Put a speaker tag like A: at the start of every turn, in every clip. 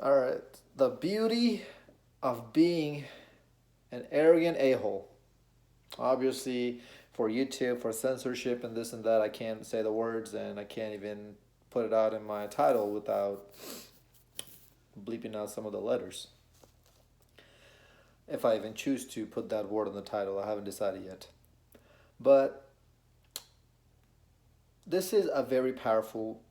A: All right. The beauty of being an arrogant a-hole. Obviously, for YouTube, for censorship and this and that, I can't say the words and I can't even put it out in my title without bleeping out some of the letters. If I even choose to put that word in the title, I haven't decided yet. But this is a very powerful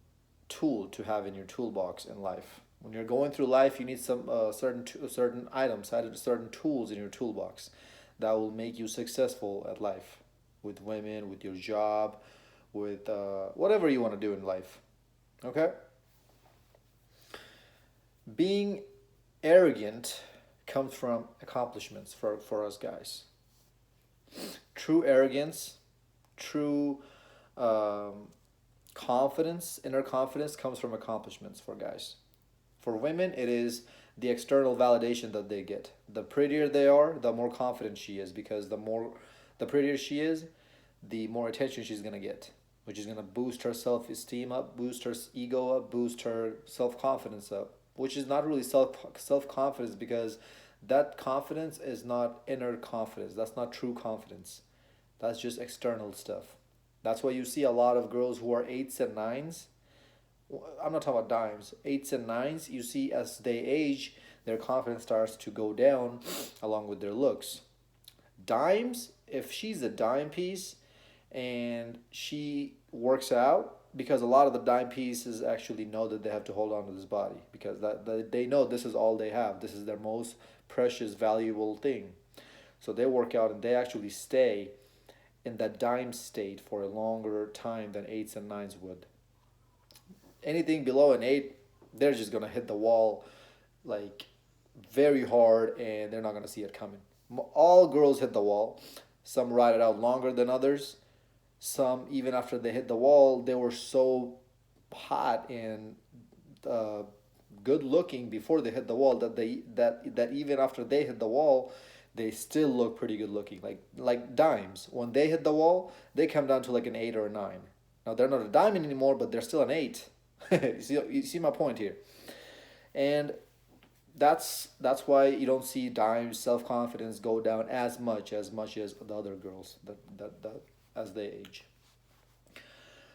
A: tool to have in your toolbox in life. When you're going through life, you need some certain items, certain tools in your toolbox that will make you successful at life, with women, with your job, with whatever you want to do in life. Okay, being arrogant comes from accomplishments for us guys. True arrogance, true um, confidence, inner confidence comes from accomplishments for guys. For women, it is the external validation that they get. The prettier they are, the more confident she is, because the prettier she is, the more attention she's gonna get, which is gonna boost her self esteem up, boost her ego up, boost her self confidence up, which is not really self confidence because that confidence is not inner confidence. That's not true confidence. That's just external stuff. That's why you see a lot of girls who are eights and nines. I'm not talking about dimes, eights and nines. You see, as they age, their confidence starts to go down along with their looks. Dimes, if she's a dime piece and she works out, because a lot of the dime pieces actually know that they have to hold on to this body because that they know this is all they have. This is their most precious, valuable thing. So they work out and they actually stay in that dime state for a longer time than eights and nines would. Anything below an eight, they're just gonna hit the wall like very hard and they're not gonna see it coming. All girls hit the wall. Some ride it out longer than others. Some, even after they hit the wall, they were so hot and uh, good looking before they hit the wall that even after they hit the wall, they still look pretty good looking. Like dimes, when they hit the wall, they come down to like an eight or a nine. Now they're not a diamond anymore, but they're still an eight. You see my point here, and that's why you don't see dimes self confidence go down as much as the other girls that as they age.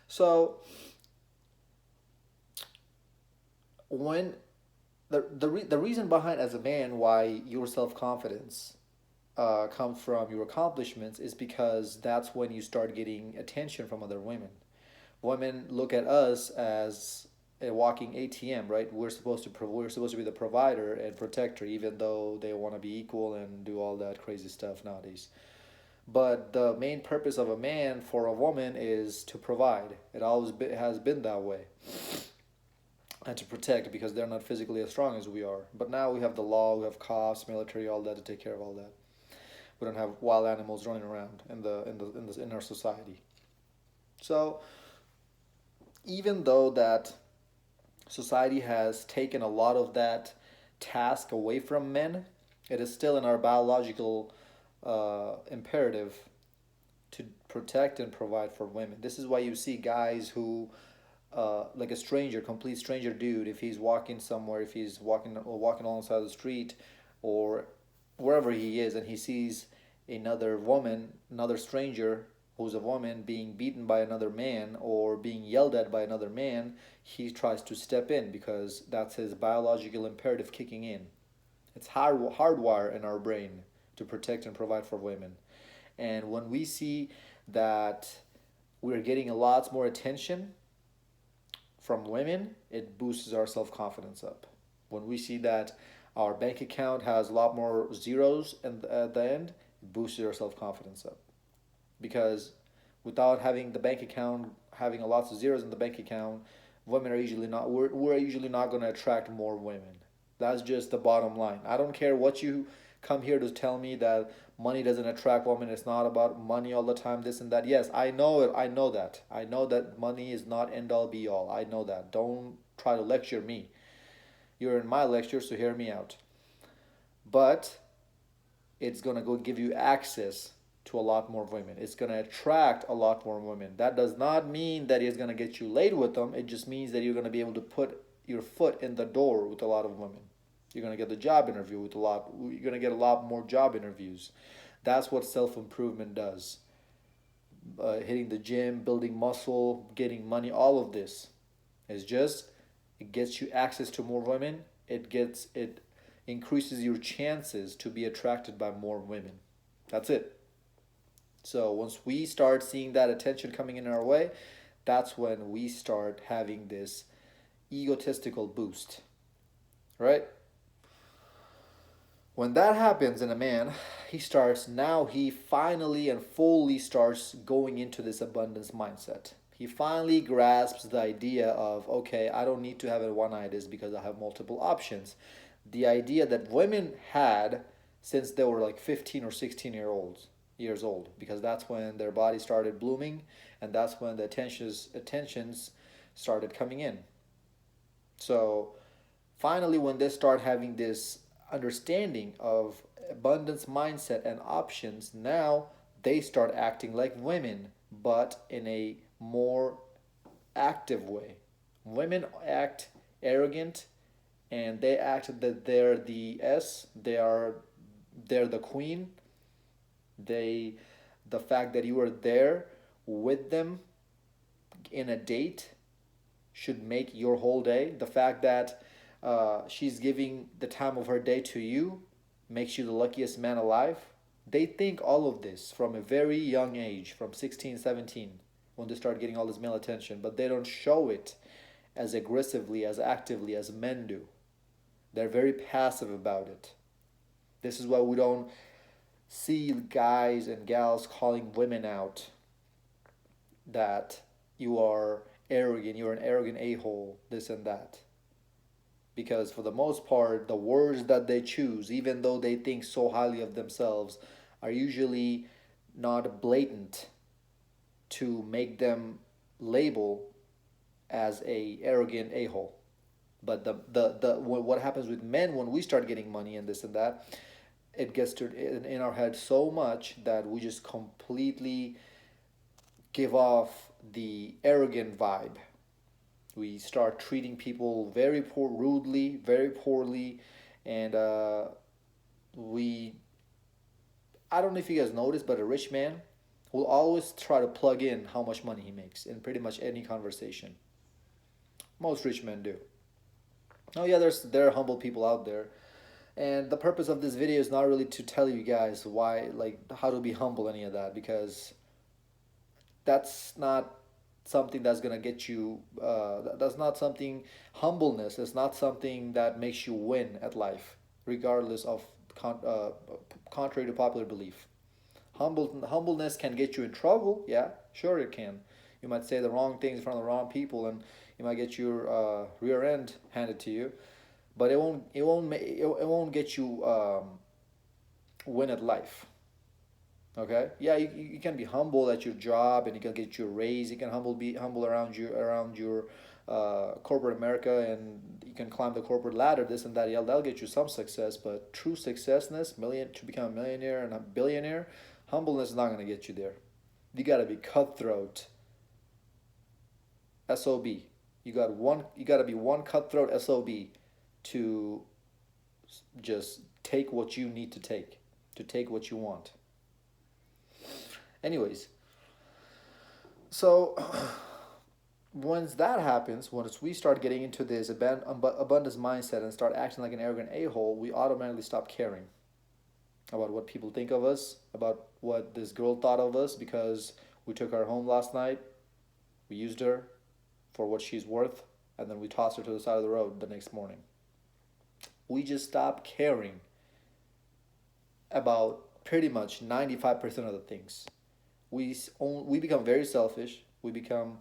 A: So when the reason behind as a man why your self confidence come from your accomplishments is because that's when you start getting attention from other women. Women look at us as a walking ATM, right? We're supposed to be the provider and protector, even though they want to be equal and do all that crazy stuff nowadays. But the main purpose of a man for a woman is to provide. It always has been that way, and to protect because they're not physically as strong as we are. But now we have the law, we have cops, military, all that to take care of all that. We don't have wild animals running around in our society. So even though that society has taken a lot of that task away from men, it is still in our biological imperative to protect and provide for women. This is why you see guys who, like a stranger, complete stranger dude, if he's walking somewhere, if he's walking alongside the street, or wherever he is, and he sees another woman, another stranger who's a woman being beaten by another man or being yelled at by another man, he tries to step in because that's his biological imperative kicking in. It's hardwired in our brain to protect and provide for women. And when we see that we're getting a lot more attention from women, it boosts our self confidence up. When we see that our bank account has a lot more zeros at the end, it boosts our self confidence up. Because without having the bank account having a lots of zeros in the bank account, women are usually not we're usually not going to attract more women. That's just the bottom line. I don't care what you come here to tell me that money doesn't attract women. It's not about money all the time, this and that. Yes, I know it. I know that. I know that money is not end all be all. I know that. Don't try to lecture me. You're in my lecture, so hear me out. But it's going to go give you access to a lot more women. It's going to attract a lot more women. That does not mean that it's going to get you laid with them. It just means that you're going to be able to put your foot in the door with a lot of women. You're gonna get the job interview with a lot. You're gonna get a lot more job interviews. That's what self improvement does. Hitting the gym, building muscle, getting money, all of this is just it gets you access to more women. It increases your chances to be attracted by more women. That's it. So once we start seeing that attention coming in our way, that's when we start having this egotistical boost, right? When that happens in a man, he finally and fully starts going into this abundance mindset. He finally grasps the idea of, okay, I don't need to have a one-itis because I have multiple options. The idea that women had since they were like 15 or 16 years old, because that's when their body started blooming, and that's when the attentions started coming in. So finally, when they start having this understanding of abundance mindset and options, now they start acting like women, but in a more active way. Women act arrogant, and they act that they're the S, they're the queen. They the fact that you are there with them in a date should make your whole day. The fact that she's giving the time of her day to you makes you the luckiest man alive. They think all of this from a very young age, from 16, 17, when they start getting all this male attention, but they don't show it as aggressively, as actively as men do. They're very passive about it. This is why we don't see guys and gals calling women out that you are arrogant, you're an arrogant a-hole, this and that. Because for the most part, the words that they choose, even though they think so highly of themselves, are usually not blatant to make them label as a arrogant a-hole. But the what happens with men when we start getting money and this and that, it gets to in our head so much that we just completely give off the arrogant vibe. We start treating people rudely, very poorly, and we. I don't know if you guys noticed, but a rich man will always try to plug in how much money he makes in pretty much any conversation. Most rich men do. Oh yeah, there are humble people out there, and the purpose of this video is not really to tell you guys why, like, how to be humble, any of that, because that's not something that's gonna get you. That's not something. Humbleness is not something that makes you win at life, regardless of contrary to popular belief. Humbleness can get you in trouble. Yeah, sure it can. You might say the wrong things in front of the wrong people, and you might get your rear end handed to you. But it won't get you win at life. Okay, yeah, you can be humble at your job, and you can get your raise. You can be humble around your corporate America, and you can climb the corporate ladder. This and that. Yeah, that'll get you some success. But true successness, to become a millionaire and a billionaire, humbleness is not gonna get you there. You gotta be cutthroat. SOB. You gotta be one cutthroat SOB to just take what you need to take what you want. Anyways, so once that happens, once we start getting into this abundance mindset and start acting like an arrogant a-hole, we automatically stop caring about what people think of us, about what this girl thought of us because we took her home last night, we used her for what she's worth, and then we tossed her to the side of the road the next morning. We just stop caring about pretty much 95% of the things. We become very selfish. We become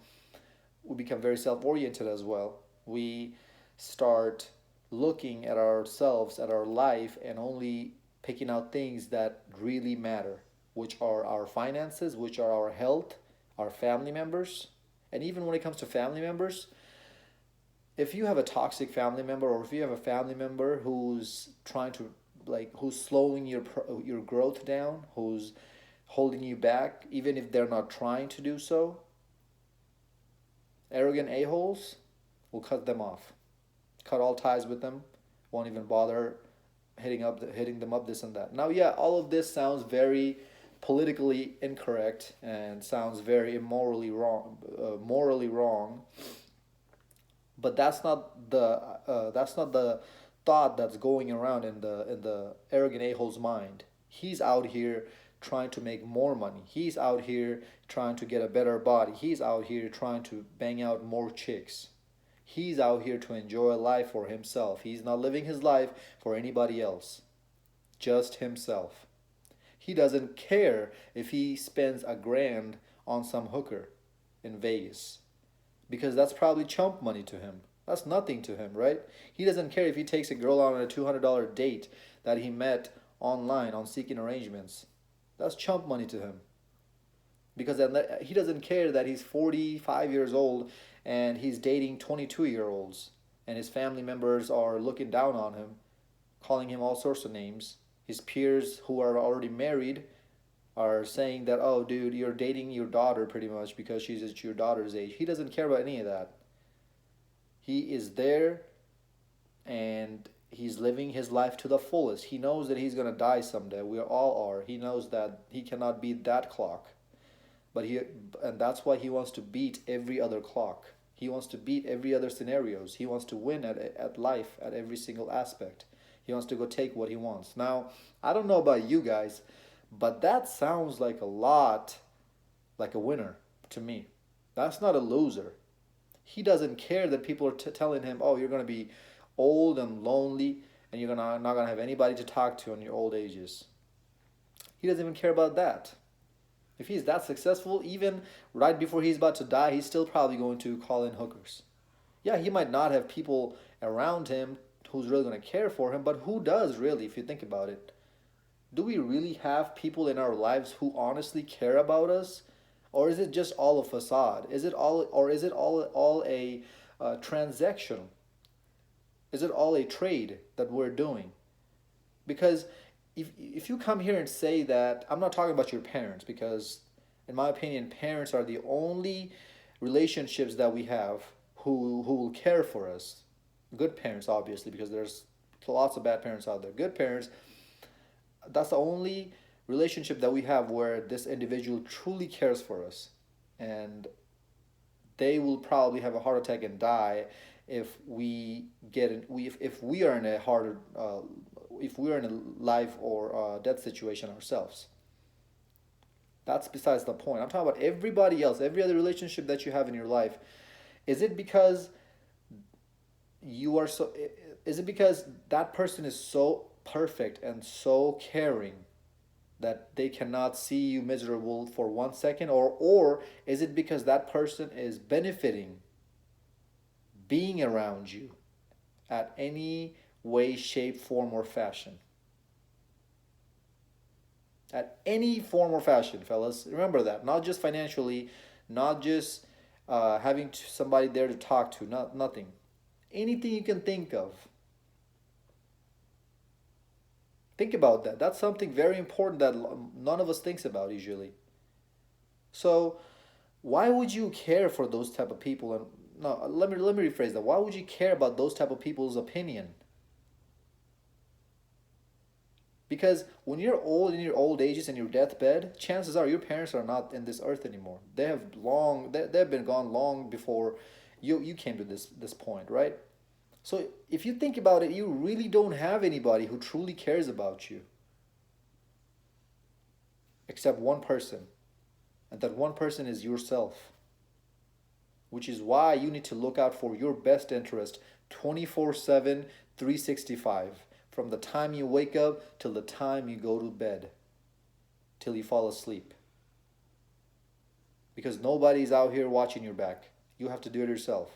A: very self-oriented as well. We start looking at ourselves, at our life, and only picking out things that really matter, which are our finances, which are our health, our family members. And even when it comes to family members, if you have a toxic family member, or if you have a family member who's trying to, like, who's slowing your growth down, who's holding you back, even if they're not trying to do so, arrogant a-holes will cut them off. cut all ties with them, won't even bother hitting them up, this and that. Now, yeah, all of this sounds very politically incorrect and sounds very morally wrong, but that's not the thought that's going around in the arrogant a-hole's mind. He's out here trying to make more money. He's out here trying to get a better body. He's out here trying to bang out more chicks. He's out here to enjoy life for himself. He's not living his life for anybody else, just himself. He doesn't care if he spends $1,000 on some hooker in Vegas, because that's probably chump money to him. That's nothing to him, right? He doesn't care if he takes a girl out on a $200 date that he met online on Seeking Arrangements. That's chump money to him. Because he doesn't care that he's 45 years old and he's dating 22-year-olds and his family members are looking down on him, calling him all sorts of names. His peers who are already married are saying that, oh, dude, you're dating your daughter pretty much because she's at your daughter's age. He doesn't care about any of that. He is there and he's living his life to the fullest. He knows that he's going to die someday. We all are. He knows that he cannot beat that clock. And that's why he wants to beat every other clock. He wants to beat every other scenarios. He wants to win at life at every single aspect. He wants to go take what he wants. Now, I don't know about you guys, but that sounds like a lot like a winner to me. That's not a loser. He doesn't care that people are telling him, oh, you're going to be old and lonely and you're not going to have anybody to talk to in your old ages. He doesn't even care about that. If he's that successful, even right before he's about to die, he's still probably going to call in hookers. Yeah, he might not have people around him who's really going to care for him, but who does really, if you think about it? Do we really have people in our lives who honestly care about us? Or is it just all a facade? Is it all a transaction? Is it all a trade that we're doing? Because if you come here and say that, I'm not talking about your parents, because in my opinion, parents are the only relationships that we have who will care for us. Good parents, obviously, because there's lots of bad parents out there. Good parents, that's the only relationship that we have where this individual truly cares for us, and they will probably have a heart attack and die if if we are in a if we are in a life or death situation ourselves. That's besides the point. I'm talking about everybody else, every other relationship that you have in your life. Is it because you are so? Is it because that person is so perfect and so caring that they cannot see you miserable for 1 second, or is it because that person is benefiting being around you at any way, shape, form, or fashion? At any form or fashion, fellas. Remember that. Not just financially, not just having somebody there to talk to, nothing. Anything you can think of. Think about that. That's something very important that none of us thinks about usually. So, why would you care for those type of people? And no, let me rephrase that. Why would you care about those type of people's opinion? Because when you're old, in your old ages and your deathbed, chances are your parents are not in this earth anymore. They've been gone long before you came to this point, right? So if you think about it, you really don't have anybody who truly cares about you. Except one person. And that one person is yourself. Which is why you need to look out for your best interest 24/7, 365. From the time you wake up till the time you go to bed. Till you fall asleep. Because nobody's out here watching your back. You have to do it yourself.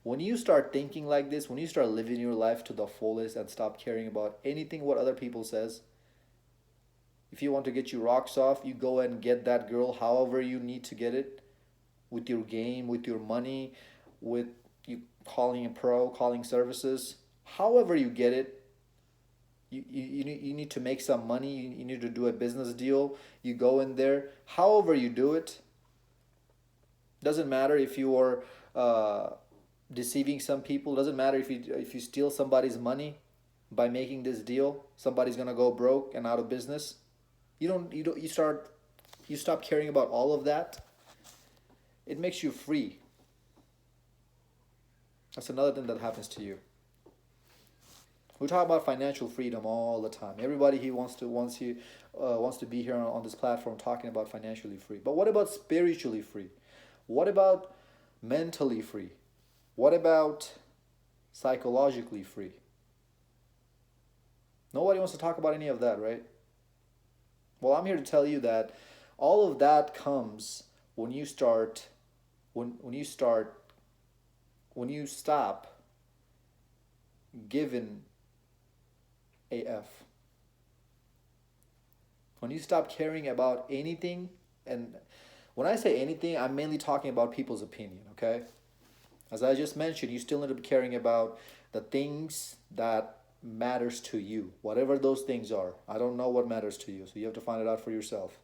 A: When you start thinking like this, when you start living your life to the fullest and stop caring about anything what other people says, if you want to get your rocks off, you go and get that girl however you need to get it, with your game, with your money, with you calling a pro, calling services, however you get it. You need to make some money, you need to do a business deal, you go in there, however you do it. Doesn't matter if you are deceiving some people. It doesn't matter if you steal somebody's money by making this deal. Somebody's gonna go broke and out of business. You stop caring about all of that. It makes you free. That's another thing that happens to you. We talk about financial freedom all the time. Everybody he wants to be here on this platform talking about financially free. But what about spiritually free? What about mentally free? What about psychologically free? Nobody wants to talk about any of that, right? Well, I'm here to tell you that all of that comes when you start when you start when you stop giving AF. When you stop caring about anything, and when I say anything, I'm mainly talking about people's opinion, okay? As I just mentioned, you still end up caring about the things that matters to you, whatever those things are. I don't know what matters to you, so you have to find it out for yourself.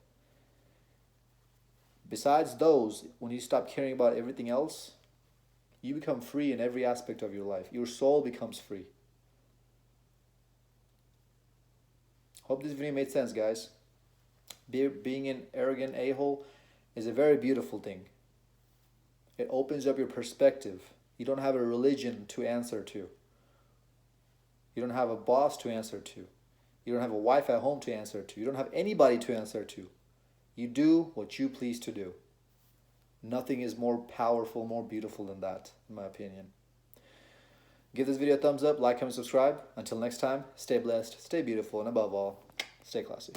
A: Besides those, when you stop caring about everything else, you become free in every aspect of your life. Your soul becomes free. Hope this video made sense, guys. Being an arrogant a-hole is a very beautiful thing. It opens up your perspective. You don't have a religion to answer to. You don't have a boss to answer to. You don't have a wife at home to answer to. You don't have anybody to answer to. You do what you please to do. Nothing is more powerful, more beautiful than that, in my opinion. Give this video a thumbs up, like, comment, subscribe. Until next time, stay blessed, stay beautiful, and above all, stay classy.